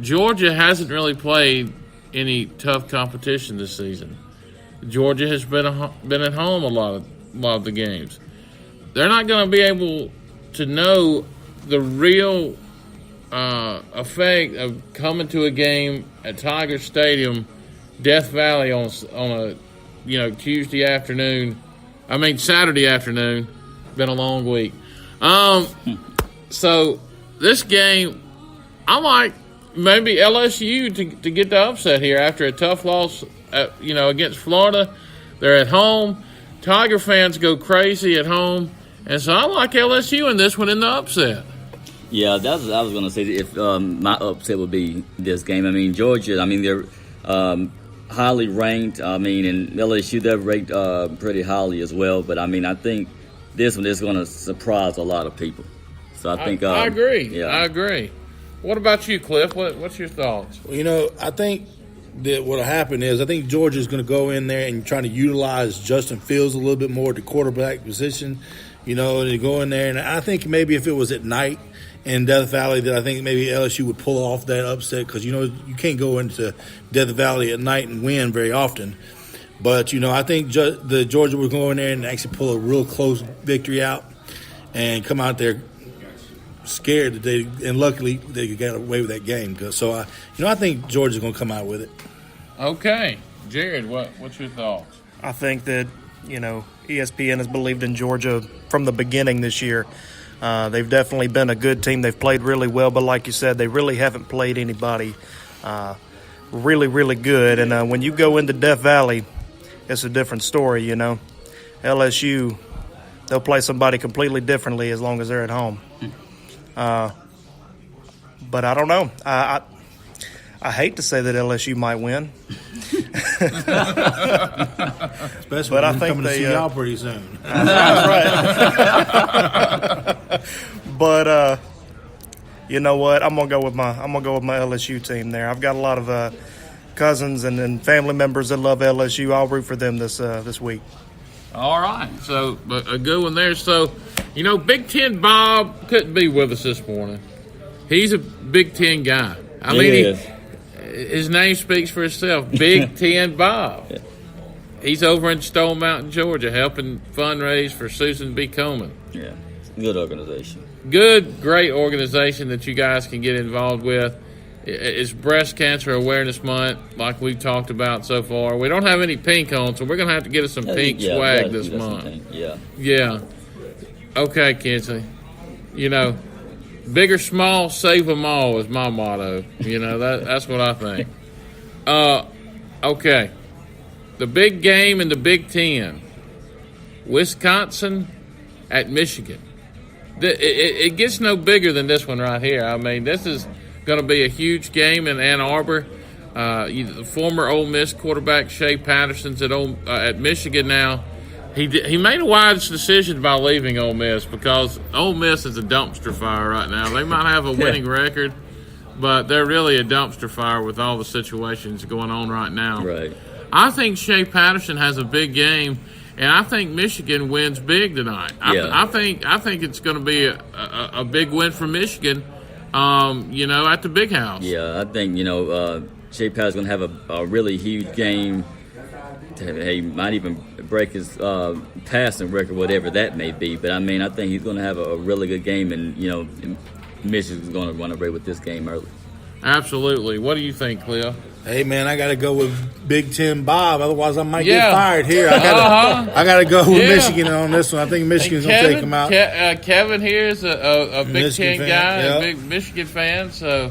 Georgia hasn't really played any tough competition this season. Georgia has been at home a lot of the games. They're not going to be able to know the real effect of coming to a game at Tiger Stadium, Death Valley on a Saturday afternoon. Been a long week. So this game, I like maybe LSU to get the upset here after a tough loss, against Florida. They're at home. Tiger fans go crazy at home, and so I like LSU in this one in the upset. Yeah, that's what I was going to say. If my upset would be this game. I mean, Georgia. They're highly ranked. And LSU, they're ranked pretty highly as well. But I think this one is going to surprise a lot of people. So I think I agree. Yeah. I agree. What about you, Cliff? What's your thoughts? Well, I think that what'll happen is I think Georgia's going to go in there and try to utilize Justin Fields a little bit more at the quarterback position. They go in there, and I think maybe if it was at night in Death Valley, that I think maybe LSU would pull off that upset because you can't go into Death Valley at night and win very often. But I think the Georgia will go in there and actually pull a real close victory out and come out there scared and luckily they got away with that game. So I think Georgia's going to come out with it. Okay, Jared, what's your thoughts? I think that ESPN has believed in Georgia from the beginning this year. They've definitely been a good team. They've played really well, but like you said, they really haven't played anybody really, really good. And when you go into Death Valley, it's a different story. LSU, they'll play somebody completely differently as long as they're at home. But I don't know. I hate to say that LSU might win. Especially but when I think coming to see y'all pretty soon. That's right. But you know what? I'm gonna go with my LSU team there. I've got a lot of cousins and family members that love LSU. I'll root for them this week. All right. So a good one there. So Big Ten Bob couldn't be with us this morning. He's a Big Ten guy. His name speaks for itself. Big Ten Bob. Yeah. He's over in Stone Mountain, Georgia, helping fundraise for Susan B. Komen. Yeah, good organization. Great organization that you guys can get involved with. It's Breast Cancer Awareness Month, like we've talked about so far. We don't have any pink on, so we're going to have to get us some pink swag this month. Yeah. Okay, Kinsley. Big or small, save them all is my motto. That's what I think. Okay. The big game in the Big Ten. Wisconsin at Michigan. It gets no bigger than this one right here. This is going to be a huge game in Ann Arbor. The former Ole Miss quarterback Shea Patterson's at Michigan now. He made a wise decision by leaving Ole Miss because Ole Miss is a dumpster fire right now. They might have a winning record, but they're really a dumpster fire with all the situations going on right now. Right. I think Shea Patterson has a big game, and I think Michigan wins big tonight. I think it's going to be a big win for Michigan, at the Big House. Yeah, I think, Shea Patterson's going to have a really huge game. He might even break his passing record, whatever that may be. But, I think he's going to have a really good game, and, Michigan's going to run away with this game early. Absolutely. What do you think, Cliff? Hey, man, I got to go with Big Ten Bob. Otherwise, I might get fired here. I got to go with Michigan on this one. I think Michigan's going to take them out. Kevin here is a Big Ten guy, a big Michigan fan. So,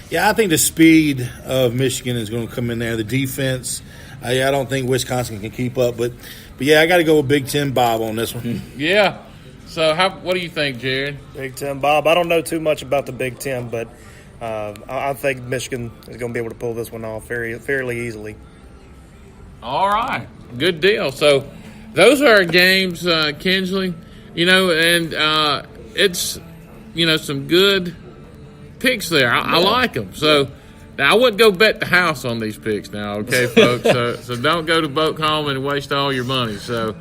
yeah, I think the speed of Michigan is going to come in there. The defense, I don't think Wisconsin can keep up. But yeah, I got to go with Big Ten Bob on this one. Yeah. So, what do you think, Jared? Big Ten Bob. I don't know too much about the Big Ten, but I think Michigan is going to be able to pull this one off fairly easily. All right. Good deal. So those are our games, Kinsley. And it's, some good picks there. I like them. So now I wouldn't go bet the house on these picks now, okay, folks? So don't go to Boat Home and waste all your money. So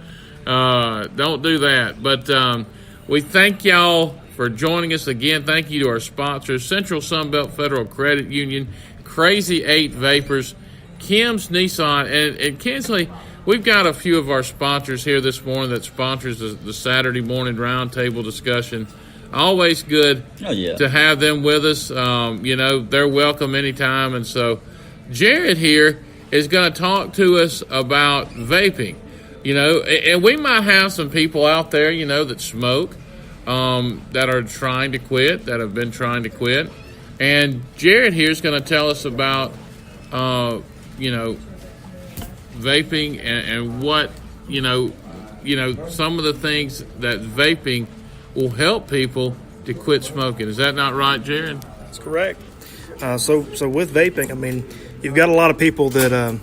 don't do that. But we thank y'all for joining us again. Thank you to our sponsors, Central Sunbelt Federal Credit Union, Crazy 8 Vapors, Kim's Nissan, and Kinsley. We've got a few of our sponsors here this morning that sponsors the Saturday morning roundtable discussion. Always good to have them with us. They're welcome anytime. And so Jared here is going to talk to us about vaping. And we might have some people out there, that smoke, that are trying to quit, that have been trying to quit. And Jared here is going to tell us about, vaping and what, some of the things that vaping will help people to quit smoking. Is that not right, Jared? That's correct. So with vaping, I mean, you've got a lot of people that have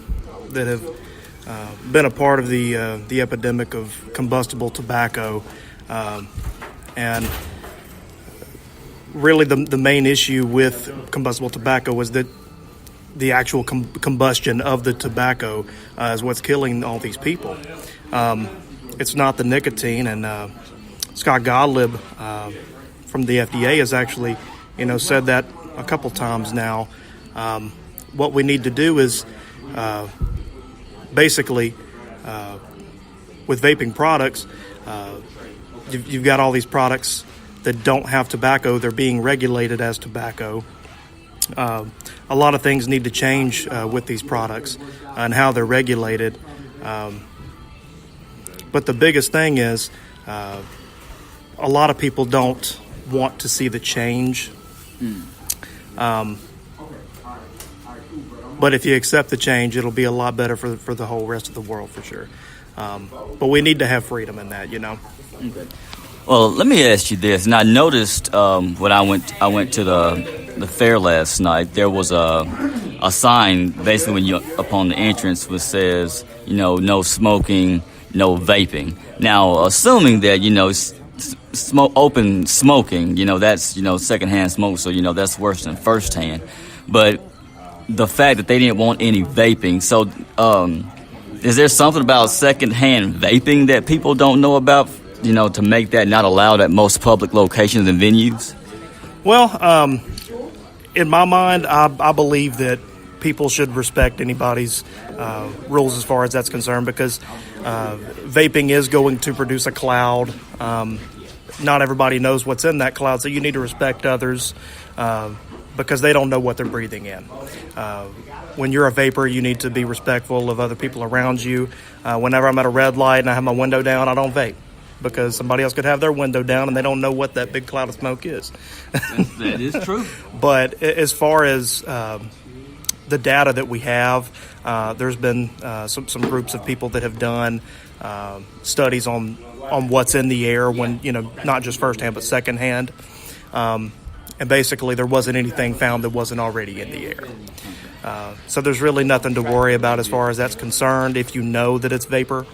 been a part of the epidemic of combustible tobacco, and really the main issue with combustible tobacco was that the actual combustion of the tobacco is what's killing all these people. It's not the nicotine, and Scott Gottlieb from the FDA has actually, said that a couple times now. What we need to do is basically with vaping products, you've got all these products that don't have tobacco. They're being regulated as tobacco. A lot of things need to change with these products and how they're regulated. But the biggest thing is a lot of people don't want to see the change. But if you accept the change, it'll be a lot better for the whole rest of the world for sure. But we need to have freedom in that, Okay. Well, let me ask you this. And I noticed when I went to the fair last night, there was a sign basically when you upon the entrance which says, no smoking, no vaping. Now, assuming that open smoking, that's secondhand smoke, so that's worse than firsthand. But the fact that they didn't want any vaping, so is there something about secondhand vaping that people don't know about? To make that not allowed at most public locations and venues? Well, in my mind, I believe that people should respect anybody's rules as far as that's concerned, because vaping is going to produce a cloud. Not everybody knows what's in that cloud, so you need to respect others because they don't know what they're breathing in. When you're a vapor, you need to be respectful of other people around you. Whenever I'm at a red light and I have my window down, I don't vape, because somebody else could have their window down and they don't know what that big cloud of smoke is. That is true. But as far as the data that we have, there's been some groups of people that have done studies on what's in the air when, not just firsthand but secondhand. And basically there wasn't anything found that wasn't already in the air. So there's really nothing to worry about as far as that's concerned if you know that it's vapor.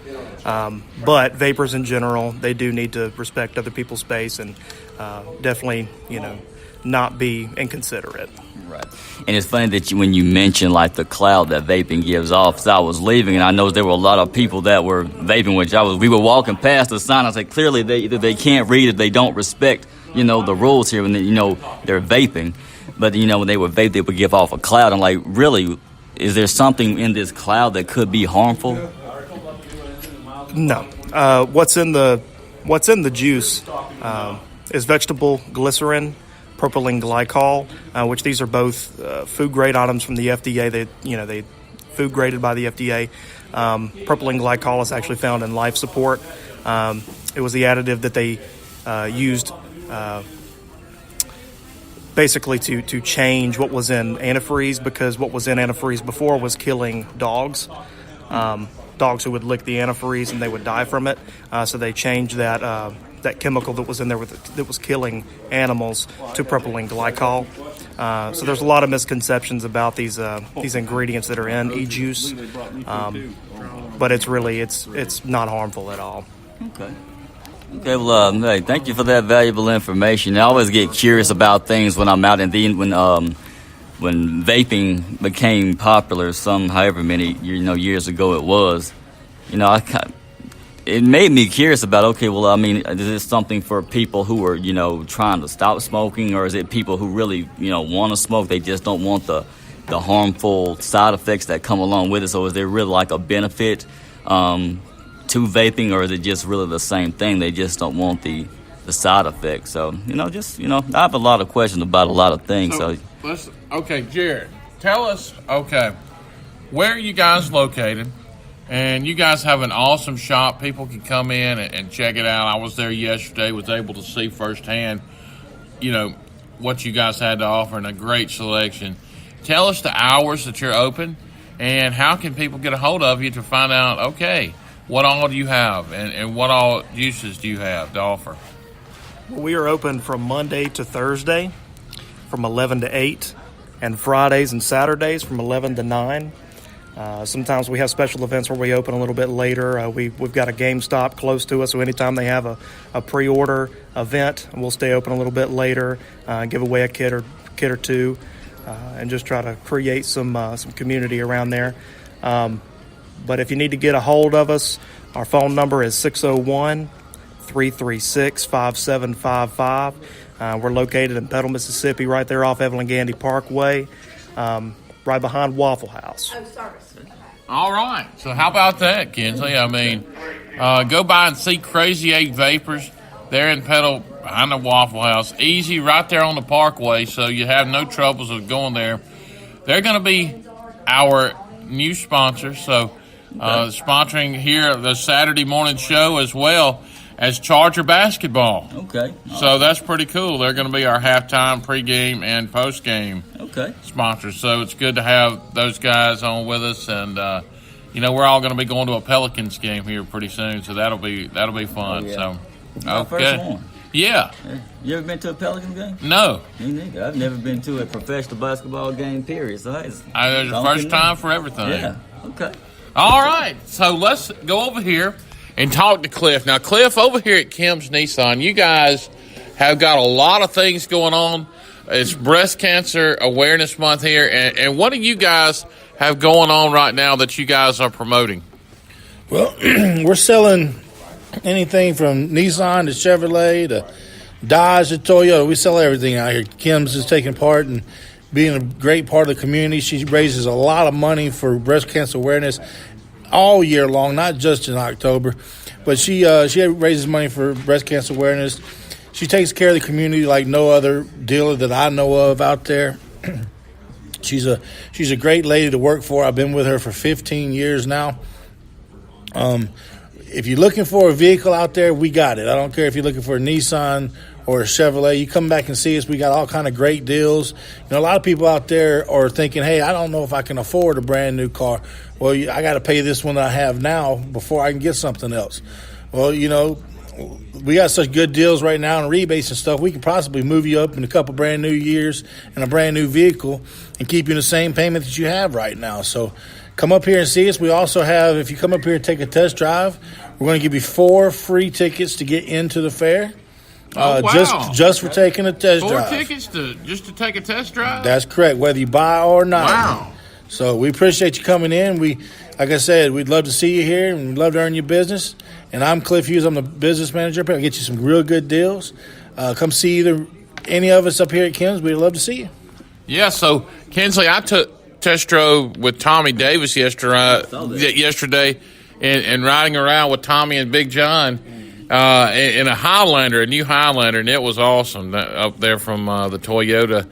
But vapors in general, they do need to respect other people's space and definitely, not be inconsiderate. Right. And it's funny that when you mentioned like the cloud that vaping gives off, so I was leaving and I know there were a lot of people that were vaping, we were walking past the sign. I said, clearly they can't read it. They don't respect, the rules here when they're vaping. But, when they would vape, they would give off a cloud. I'm like, really, is there something in this cloud that could be harmful? No. What's in the juice is vegetable glycerin, propylene glycol, which these are both food grade items from the FDA. They food graded by the FDA. Propylene glycol is actually found in life support. It was the additive that they used basically to change what was in antifreeze, because what was in antifreeze before was killing dogs. Dogs who would lick the antifreeze and they would die from it. So they changed that chemical that was in there that was killing animals to propylene glycol. So there's a lot of misconceptions about these ingredients that are in e-juice, but it's not harmful at all. Okay. Okay, well, hey, thank you for that valuable information. I always get curious about things when I'm out, and then when vaping became popular, however many years ago it was, it made me curious about, okay, well, I mean, is this something for people who are, trying to stop smoking, or is it people who really, want to smoke? They just don't want the harmful side effects that come along with it. So is there really like a benefit to vaping, or is it just really the same thing? They just don't want the side effects. So, I have a lot of questions about a lot of things. Okay, Jared, tell us, where are you guys located? And you guys have an awesome shop. People can come in and check it out. I was there yesterday, was able to see firsthand, what you guys had to offer, and a great selection. Tell us the hours that you're open, and how can people get a hold of you to find out, what all do you have, and what all uses do you have to offer? We are open from Monday to Thursday from 11 to 8, and Fridays and Saturdays from 11 to 9. Sometimes we have special events where we open a little bit later. We've got a GameStop close to us, so anytime they have a pre-order event, we'll stay open a little bit later, give away a kit or two, and just try to create some community around there. But if you need to get a hold of us, our phone number is 601-336-5755. We're located in Petal, Mississippi, right there off Evelyn Gandy Parkway, right behind Waffle House. All right. So how about that, Kinsley? I mean, go by and see Crazy 8 Vapors. They're in Petal behind the Waffle House. Easy, right there on the Parkway, so you have no troubles with going there. They're going to be our new sponsor, so sponsoring here the Saturday morning show as well as Charger basketball. Okay. So that's pretty cool. They're going to be our halftime, pregame, and postgame sponsors. So it's good to have those guys on with us, and we're all going to be going to a Pelicans game here pretty soon. So that'll be fun. Oh, yeah. So my first one. Yeah. You ever been to a Pelicans game? No. Me neither. I've never been to a professional basketball game, period. So there's a first time for everything. Yeah. Okay. All right. So let's go over here and talk to Cliff. Now, Cliff, over here at Kim's Nissan, you guys have got a lot of things going on. It's Breast Cancer Awareness Month here. And what do you guys have going on right now that you guys are promoting? Well, we're selling anything from Nissan to Chevrolet to Dodge to Toyota. We sell everything out here. Kim's is taking part and being a great part of the community. She raises a lot of money for breast cancer awareness all year long, not just in October. But she raises money for breast cancer awareness. She takes care of the community like no other dealer that I know of out there. She's a great lady to work for. I've been with her for 15 years now. If you're looking for a vehicle out there, we got it. I don't care if you're looking for a Nissan or a Chevrolet. You come back and see us. We got all kind of great deals. A lot of people out there are thinking, hey, I don't know if I can afford a brand new car. Well, I got to pay this one that I have now before I can get something else. Well, we got such good deals right now and rebates and stuff. We can possibly move you up in a couple brand new years in a brand new vehicle and keep you in the same payment that you have right now. So come up here and see us. We also have, if you come up here and take a test drive, we're going to give you 4 free tickets to get into the fair. Wow. Just for taking a test 4 drive. 4 tickets just to take a test drive? That's correct, whether you buy or not. Wow. So we appreciate you coming in. Like I said, we'd love to see you here, and we'd love to earn your business. And I'm Cliff Hughes. I'm the business manager. I'll get you some real good deals. Come see any of us up here at Kim's. We'd love to see you. Yeah, so, Kinsley, I took test drove with Tommy Davis yesterday and riding around with Tommy and Big John in a Highlander, a new Highlander, and it was awesome up there from the Toyota,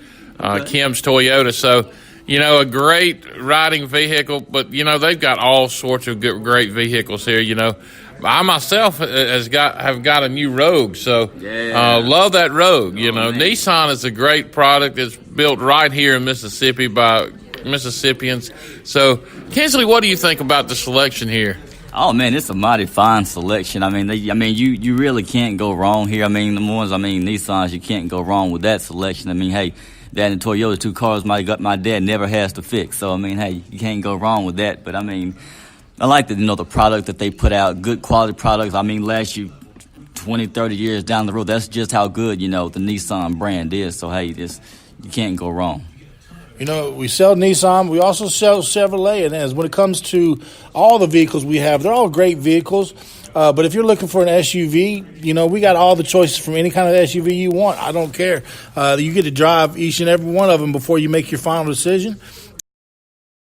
Kim's Toyota. So, a great riding vehicle, but, they've got all sorts of great vehicles here, I myself have got a new Rogue, so love that Rogue. Nissan is a great product. It's built right here in Mississippi by Mississippians. So, Kinsley, what do you think about the selection here? Oh man, it's a mighty fine selection. You really can't go wrong here. Nissans, you can't go wrong with that selection. Hey, that and Toyota, 2 cars my dad never has to fix. So hey, you can't go wrong with that. But I like the product that they put out, good quality products. Last you 20, 30 years down the road, that's just how good, the Nissan brand is. So, hey, you can't go wrong. You know, we sell Nissan. We also sell Chevrolet. And as when it comes to all the vehicles we have, they're all great vehicles. But if you're looking for an SUV, you know, we got all the choices from any kind of SUV you want. I don't care. You get to drive each and every one of them before you make your final decision.